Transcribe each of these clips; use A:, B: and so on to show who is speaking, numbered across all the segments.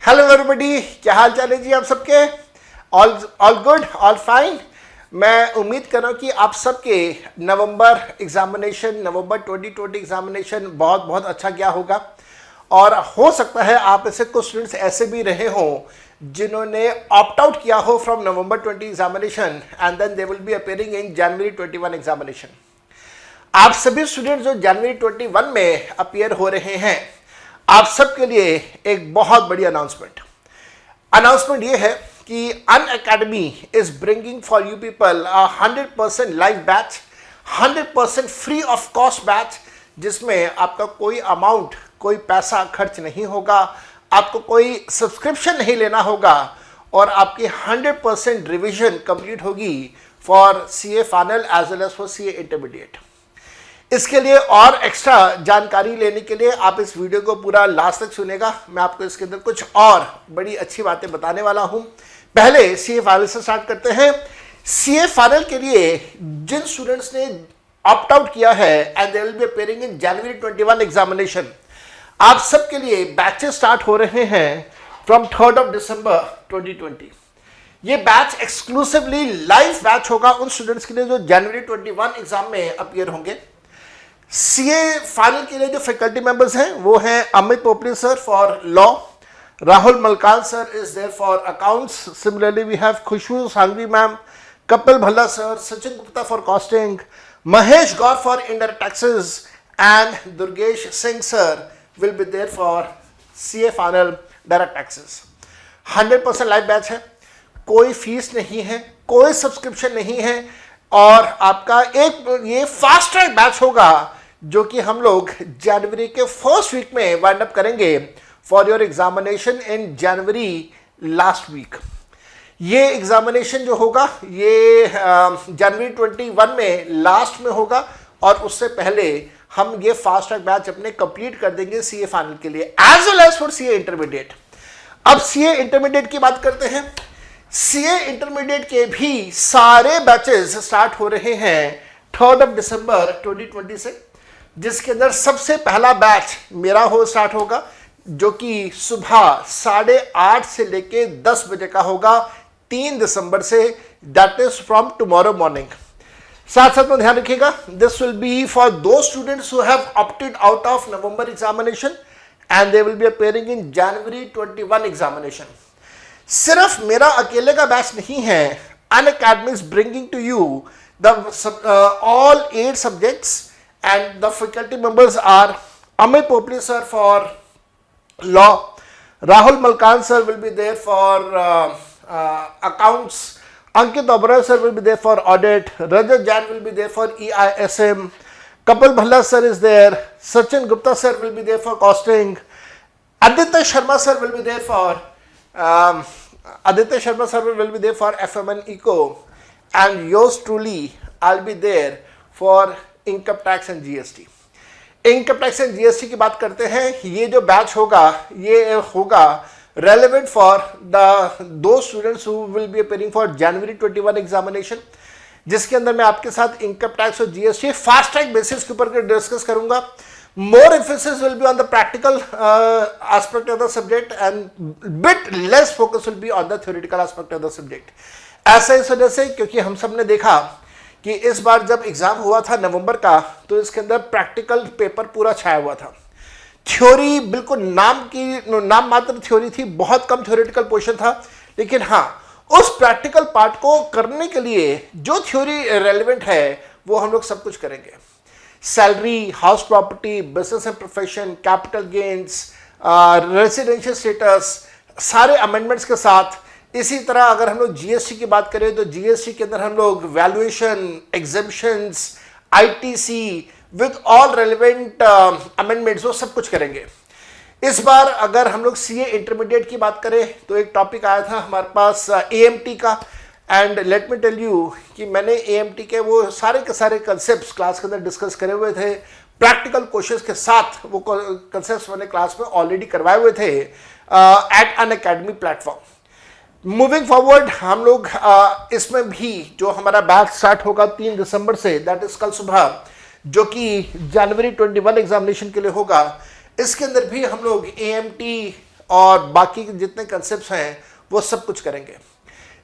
A: Hello everybody, क्या हाल चाल है जी आप सबके? All good, all fine. मैं उम्मीद कर रहा हूँ कि आप सबके नवंबर 2020 एग्जामिनेशन बहुत बहुत अच्छा गया होगा। और हो सकता है आप ऐसे कुछ स्टूडेंट्स ऐसे भी रहे हों जिन्होंने ऑप्ट आउट किया हो from November 20 examination and then they will be appearing in January 21 examination. आप सभी स्टूडेंट्स जो जनवरी 21 में अपियर हो रहे हैं, आप सबके लिए एक बहुत बड़ी अनाउंसमेंट ये है कि Unacademy is bringing for you people 100% live batch, 100% free of cost batch, जिसमें आपका कोई अमाउंट, कोई पैसा खर्च नहीं होगा, आपको कोई सब्सक्रिप्शन नहीं लेना होगा और आपकी 100% रिविजन कंप्लीट होगी for CA final as well as for CA intermediate. इसके लिए और एक्स्ट्रा जानकारी लेने के लिए आप इस वीडियो को पूरा लास्ट तक सुनेगा। मैं आपको इसके अंदर कुछ और बड़ी अच्छी बातें बताने वाला हूं। पहले सीए फाइनल से स्टार्ट करते हैं। सीए फाइनल के लिए जिन स्टूडेंट्स ने ऑप्ट आउट किया है and they will be appearing in January 21 examination, आप सबके लिए बैचेस स्टार्ट हो रहे हैं फ्रॉम 3 दिसंबर 2020। ये बैच एक्सक्लूसिवली लाइव बैच होगा उन स्टूडेंट्स के लिए जो जनवरी 21 एग्जाम में अपियर होंगे। सीए फाइनल के लिए जो फैकल्टी मेंबर्स हैं वो हैं Amit Popli sir for law, Rahul Malkan sir is there for accounts, similarly we have Khushbu Sanghvi ma'am, Kapil Bhalla sir, Sachin Gupta for costing, Mahesh Gaur for indirect taxes and Durgesh Singh sir will be there for CA final direct taxes. 100% live batch है, कोई fees नहीं है, कोई subscription नहीं है और आपका एक ये फास्ट ट्रैक बैच होगा जो कि हम लोग जनवरी के फर्स्ट वीक में वाइंड अप करेंगे for your examination in January last week. ये एग्जामिनेशन जो होगा ये जनवरी 21 में लास्ट में होगा और उससे पहले हम ये फास्ट ट्रैक बैच अपने कंप्लीट कर देंगे सीए फाइनल के लिए as well as for CA intermediate. अब सीए इंटरमीडिएट की बात करते हैं। सीए इंटरमीडिएट के भी सारे बैचेस स्टार्ट हो रहे हैं 3 दिसंबर 2020 से, जिसके अंदर सबसे पहला बैच मेरा स्टार्ट होगा जो कि सुबह 8:30 से लेके 10 बजे का होगा 3 दिसंबर से, that is from tomorrow morning. साथ साथ में ध्यान रखिएगा, this will be for those students who have opted out of November examination and they will be appearing in January 21 examination. सिर्फ मेरा अकेले का बैच नहीं है, Unacademy is bringing to you the all 8 subjects and the faculty members are Amit Popli sir for law, Rahul Malkan sir will be there for accounts, Ankit Oberoi sir will be there for audit, Rajat Jain will be there for EISM, Kapil Bhalla sir is there, Sachin Gupta sir will be there for costing, Aditya Sharma sir will be there for FMN Eco, and yours truly I'll be there for income tax and GST. Income tax and GST की बात करते हैं। ये जो batch होगा ये होगा relevant for the दो students who will be appearing for January 21 examination, जिसके अंदर मैं आपके साथ इनकम टैक्स और जीएसटी फास्ट ट्रैक बेसिस के ऊपर डिस्कस करूंगा। More emphasis will be on the practical aspect of the subject and bit less focus will be on the theoretical aspect of the subject. ऐसा इस वजह से क्योंकि हम सब ने देखा कि इस बार जब एग्जाम हुआ था नवंबर का तो इसके अंदर प्रैक्टिकल पेपर पूरा छाया हुआ था। थ्योरी बिल्कुल नाम मात्र थ्योरी थी, बहुत कम थ्योरेटिकल पोर्शन था, लेकिन हाँ उस प्रैक्टिकल पार्ट को करने के लिए जो थ्योरी रेलेवेंट है वो हम लोग सब कुछ करेंगे। Salary, house property, business and profession, capital gains, residential status, सारे अमेंडमेंट्स के साथ। इसी तरह अगर हम लोग जीएसटी की बात करें तो जीएसटी के अंदर हम लोग valuation, exemptions, ITC with all relevant amendments वो सब कुछ करेंगे। इस बार अगर हम लोग सीए इंटरमीडिएट की बात करें तो एक टॉपिक आया था हमारे पास एएमटी का, and let me tell you कि मैंने एएमटी के वो सारे के सारे कंसेप्ट्स क्लास के अंदर डिस्कस करे हुए थे, प्रैक्टिकल क्वेश्चंस के साथ वो कंसेप्ट्स मैंने क्लास में ऑलरेडी करवाए हुए थे एट अन अकेडमी प्लेटफॉर्म। मूविंग फॉरवर्ड हम लोग इसमें भी जो हमारा बैच स्टार्ट होगा 3 दिसंबर से, दैट इज कल सुबह, जो कि जनवरी 21 एग्जामिनेशन के लिए होगा, इसके अंदर भी हम लोग एएमटी और बाकी के जितने कंसेप्ट्स हैं वो सब कुछ करेंगे।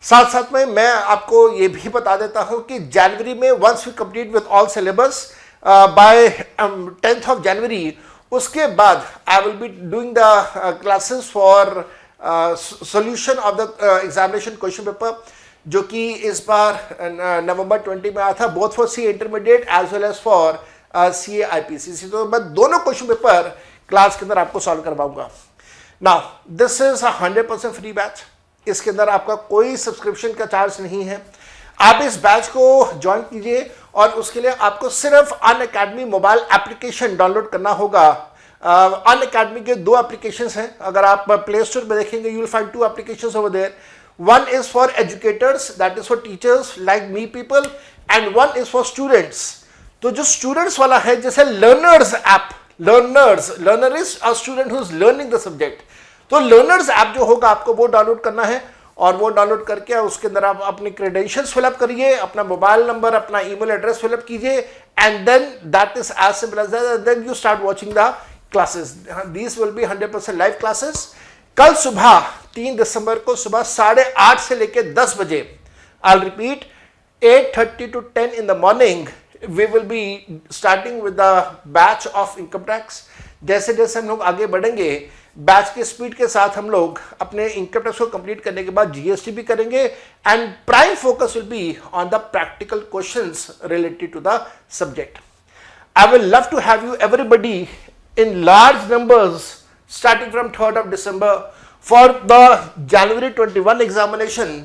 A: साथ साथ में मैं आपको ये भी बता देता हूँ कि जनवरी में once we complete with all syllabus by 10th of January, उसके बाद I will be doing the classes for solution of the examination question paper, जो कि इस बार नवंबर 20 में आया था, both for C intermediate as well as for C IPCC। तो मैं दोनों क्वेश्चन पेपर क्लास के अंदर आपको सॉल्व करवाऊंगा। Now this is 100% free batch. इसके अंदर आपका कोई सब्सक्रिप्शन का चार्ज नहीं है। आप इस बैच को ज्वाइन कीजिए और उसके लिए आपको सिर्फ अनअकैडमी मोबाइल एप्लीकेशन डाउनलोड करना होगा। अनअकैडमी के दो एप्लीकेशंस हैं, अगर आप प्ले स्टोर में देखेंगे you will find two applications over there. One is for educators, that is for teachers like me people, and one is for students. तो जो स्टूडेंट्स वाला है, जैसे learners app, learner is a student who is learning the subject, तो learners app जो होगा आपको वो डाउनलोड करना है, और वो डाउनलोड करके उसके अंदर आप अपने क्रेडेंशियल्स फिलअप करिए, अपना मोबाइल नंबर, अपना ईमेल एड्रेस फिलअप कीजिए, and then that is as simple as that, and then you start watching the classes. These will be 100% live classes. कल सुबह 3 दिसंबर को सुबह 8:30 से लेकर 10 बजे, I will repeat, 8:30 to 10 in the morning, we will be starting with the batch of income tax। जैसे जैसे हम लोग आगे बढ़ेंगे बैच के स्पीड के साथ हम लोग अपने इनकम टैक्स को कंप्लीट करने के बाद जीएसटी भी करेंगे, and prime focus will be on the practical questions related to the subject. I will love to have you everybody in large numbers starting from 3rd of December for the January 21 examination.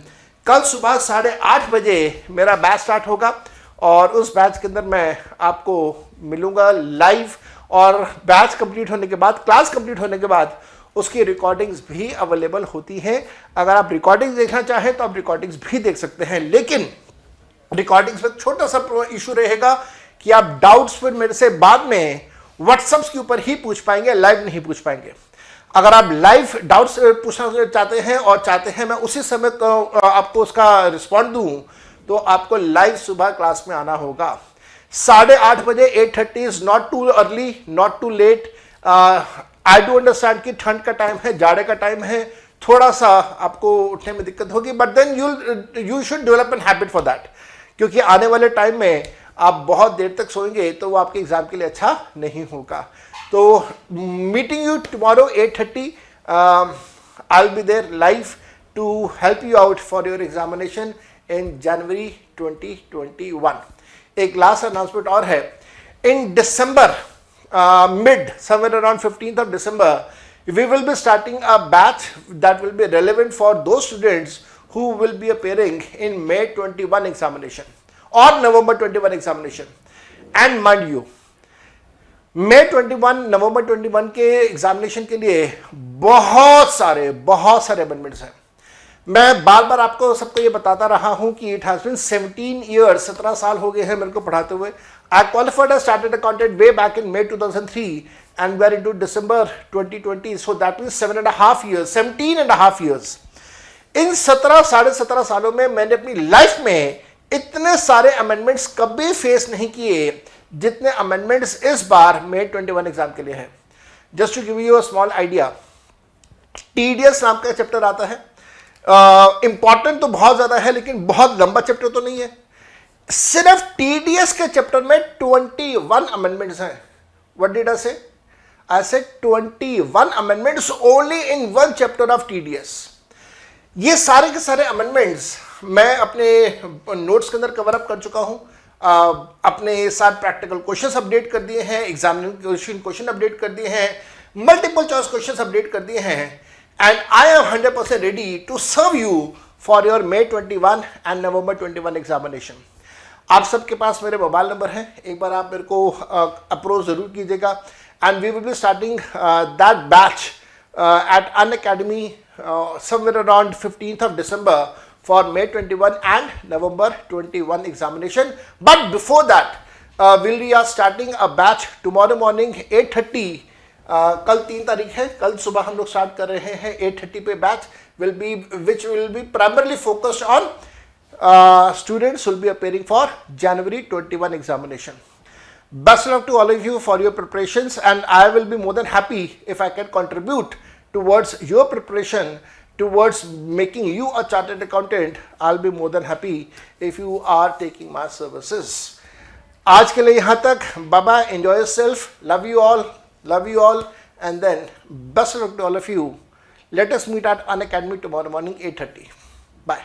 A: कल सुबह 8:30 बजे मेरा batch start होगा, और उस batch के अंदर मैं आपको मिलूंगा लाइव, और बैच कंप्लीट होने के बाद, क्लास कंप्लीट होने के बाद उसकी रिकॉर्डिंग्स भी अवेलेबल होती हैं। अगर आप रिकॉर्डिंग्स देखना चाहें तो आप रिकॉर्डिंग्स भी देख सकते हैं, लेकिन रिकॉर्डिंग्स में छोटा सा इशू रहेगा कि आप डाउट्स फिर मेरे से बाद में व्हाट्सएप्स के ऊपर ही पूछ पाएंगे, लाइव नहीं पूछ पाएंगे। अगर आप लाइव डाउट्स पूछना चाहते हैं और चाहते हैं मैं उसी समय आपको उसका रिस्पॉन्ड दूं, तो आपको लाइव सुबह क्लास में आना होगा 8:30 बजे। 8:30 is not too early, not too late. I do understand कि ठंड का टाइम है, जाड़े का टाइम है, थोड़ा सा आपको उठने में दिक्कत होगी, but then you should develop an habit for that, क्योंकि आने वाले टाइम में आप बहुत देर तक सोएंगे तो वो आपके एग्जाम के लिए अच्छा नहीं होगा। तो meeting you tomorrow 8:30, I will be there live to help you out for your examination in January 2021। एक लास्ट अनाउंसमेंट और है, in December mid somewhere around 15th of December we will be starting a batch that will be relevant for those students who will be appearing in May 21 examination or November 21 examination। and mind you, May 21 November 21 के examination के लिए बहुत सारे amendments हैं। मैं बार बार आपको सबको ये बताता रहा हूं कि इट हैज बीन 17 years, 17 साल हो गए हैं मेरे को पढ़ाते हुए। I qualified as chartered accountant way back in May 2003 and we are into December 2020, so that means 7.5 years, 17.5 years। इन 17 सालों में मैंने अपनी लाइफ में इतने सारे अमेंडमेंट्स कभी फेस नहीं किए जितने अमेंडमेंट्स इस बार May 21 एग्जाम के लिए हैं। Just to give you a small idea, TDS नाम का चैप्टर आता है, इंपॉर्टेंट तो बहुत ज्यादा है लेकिन बहुत लंबा चैप्टर तो नहीं है। सिर्फ टीडीएस के चैप्टर में 21 अमेंडमेंट्स हैं। व्हाट डिड आई से? I said 21 amendments only in one chapter of TDS. ये सारे के सारे अमेंडमेंट्स मैं अपने नोट्स के अंदर कवर अप कर चुका हूं। अपने साथ प्रैक्टिकल क्वेश्चंस अपडेट कर दिए हैं, एग्जामिनेशन क्वेश्चन अपडेट कर दिए हैं, मल्टीपल चॉइस क्वेश्चंस अपडेट कर दिए हैं, and I am 100% ready to serve you for your May 21 and November 21 examination। आप सबके पास मेरे मोबाइल नंबर हैं, एक बार आप मेरे को अप्रोच ज़रूर कीजिएगा, and we will be starting that batch at Unacademy somewhere around 15th of December for May 21 and November 21 examination। But before that, we are starting a batch tomorrow morning 8:30। कल 3 तारीख है, कल सुबह हम लोग स्टार्ट कर रहे हैं 8:30 पे batch which will be primarily focused on students who will be appearing for January 21 examination। Best luck to all of you for your preparations, and I will be more than happy if I can contribute towards your preparation, towards making you a chartered accountant, I'll be more than happy if you are taking my services. आज के लिए यहाँ तक. Bye bye. Enjoy yourself. Love you all. Love you all. And then best of luck to all of you. Let us meet at Unacademy tomorrow morning 8:30. Bye.